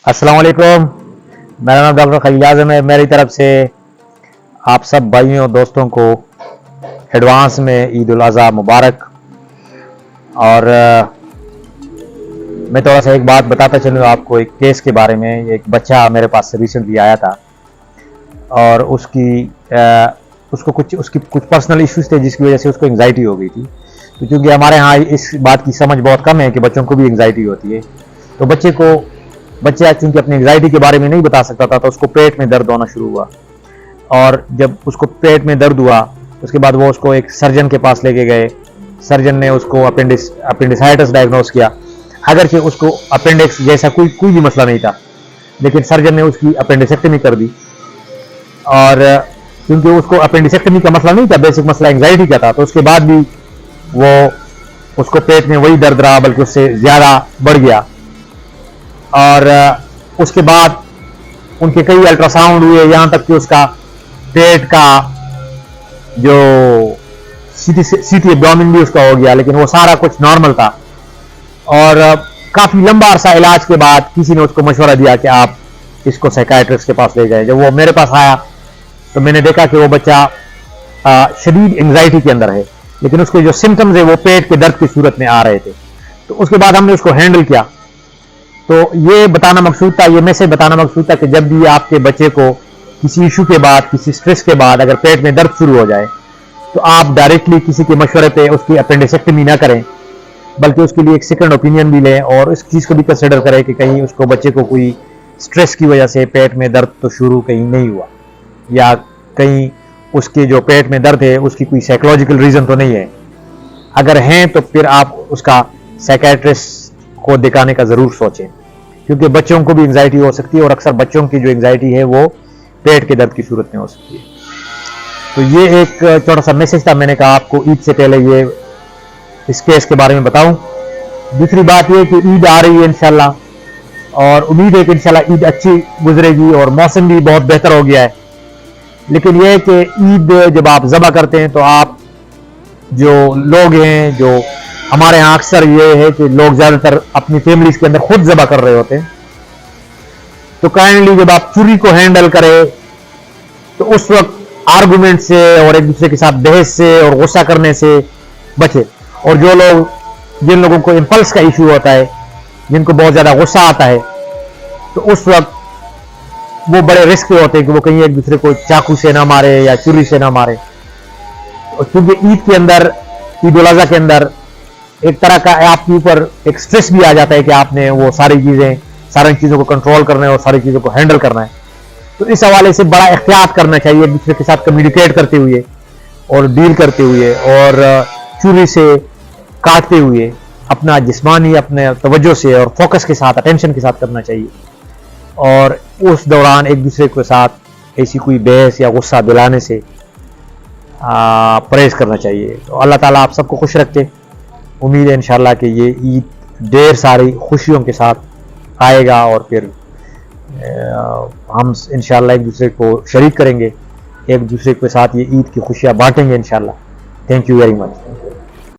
अस्सलाम वालेकुम। मेरा नाम डॉक्टर खलील आज़म है। मेरी तरफ से आप सब भाइयों और दोस्तों को एडवांस में ईद उल अज़हा मुबारक। और मैं थोड़ा सा एक बात बताता चलूँ आपको एक केस के बारे में। एक बच्चा मेरे पास से रिसेंटली आया था और उसको उसकी कुछ पर्सनल इश्यूज थे जिसकी वजह से उसको एंग्जाइटी हो गई थी। तो क्योंकि हमारे यहाँ इस बात की समझ बहुत कम है कि बच्चों को भी एंग्जाइटी होती है, तो बच्चा चूंकि अपनी एंग्जाइटी के बारे में नहीं बता सकता था, तो उसको पेट में दर्द होना शुरू हुआ। और जब उसको पेट में दर्द हुआ उसके बाद वो उसको एक सर्जन के पास लेके गए। सर्जन ने उसको अपेंडिसाइटिस डायग्नोस किया। अगरचे उसको अपेंडिक्स जैसा कोई भी मसला नहीं था, लेकिन सर्जन ने उसकी अपेंडिसेक्टमी कर दी। और क्योंकि उसको अपेंडिसेक्टमी का मसला नहीं था, बेसिक मसला एंग्जाइटी का था, तो उसके बाद भी उसको पेट में वही दर्द रहा, बल्कि उससे ज़्यादा बढ़ गया। और उसके बाद उनके कई अल्ट्रासाउंड हुए, यहाँ तक कि उसका पेट का जो सीटी एब्डोमेन भी उसका हो गया, लेकिन वो सारा कुछ नॉर्मल था। और काफ़ी लंबा अरसा इलाज के बाद किसी ने उसको मशवरा दिया कि आप इसको साइकाइट्रिस्ट के पास ले जाएं। जब वो मेरे पास आया तो मैंने देखा कि वो बच्चा शदीद एंग्जाइटी के अंदर है, लेकिन उसके जो सिम्टम्स है वो पेट के दर्द की सूरत में आ रहे थे। तो उसके बाद हमने उसको हैंडल किया। तो ये बताना मकसूद था, ये मैसेज बताना मकसूद था कि जब भी आपके बच्चे को किसी इशू के बाद, किसी स्ट्रेस के बाद अगर पेट में दर्द शुरू हो जाए, तो आप डायरेक्टली किसी के मशवरे पे उसकी अपेंडिसेक्टमी ना करें, बल्कि उसके लिए एक सेकंड ओपिनियन भी लें और इस चीज़ को भी कंसिडर करें कि कहीं उसको बच्चे को कोई स्ट्रेस की वजह से पेट में दर्द तो शुरू कहीं नहीं हुआ, या कहीं उसके जो पेट में दर्द है उसकी कोई साइकोलॉजिकल रीज़न तो नहीं है। अगर हैं तो फिर आप उसका साइकाइट्रिस्ट को दिखाने का ज़रूर सोचें, क्योंकि बच्चों को भी एंग्जाइटी हो सकती है और अक्सर बच्चों की जो एंग्जाइटी है वो पेट के दर्द की सूरत में हो सकती है। तो ये एक छोटा सा मैसेज था, मैंने कहा आपको ईद से पहले ये इस केस के बारे में बताऊं। दूसरी बात ये कि ईद आ रही है इंशाल्लाह, और उम्मीद है कि इंशाल्लाह ईद अच्छी गुजरेगी और मौसम भी बहुत बेहतर हो गया है। लेकिन यह है कि ईद जब आप ज़बह करते हैं तो आप जो लोग हैं, जो हमारे यहाँ अक्सर ये है कि लोग ज़्यादातर अपनी फैमिलीज के अंदर खुद ज़बह कर रहे होते हैं, तो काइंडली जब आप चुरी को हैंडल करें तो उस वक्त आर्गुमेंट से और एक दूसरे के साथ बहस से और गुस्सा करने से बचे। और जिन लोगों को इंपल्स का इशू होता है, जिनको बहुत ज़्यादा गुस्सा आता है, तो उस वक्त वो बड़े रिस्क होते हैं कि वो कहीं एक दूसरे को चाकू से ना मारे या चुरी से ना मारे। क्योंकि ईद के अंदर, ईद उल अज़हा के अंदर एक तरह का आपके ऊपर एक स्ट्रेस भी आ जाता है कि आपने वो सारी चीज़ों को कंट्रोल करना है और सारी चीज़ों को हैंडल करना है। तो इस हवाले से बड़ा एहतियात करना चाहिए एक दूसरे के साथ कम्युनिकेट करते हुए और डील करते हुए और चुरी से काटते हुए अपना जिस्मानी अपने तवज्जो से और फोकस के साथ, अटेंशन के साथ करना चाहिए। और उस दौरान एक दूसरे के साथ ऐसी कोई बहस या गुस्सा दिलाने से परहेज करना चाहिए। तो अल्लाह ताला आप सबको खुश रखे। उम्मीद है इंशाल्लाह कि ये ईद ढेर सारी खुशियों के साथ आएगा और फिर हम इंशाल्लाह एक दूसरे को शरीक करेंगे, एक दूसरे के साथ ये ईद की खुशियाँ बांटेंगे इंशाल्लाह। Thank you very much.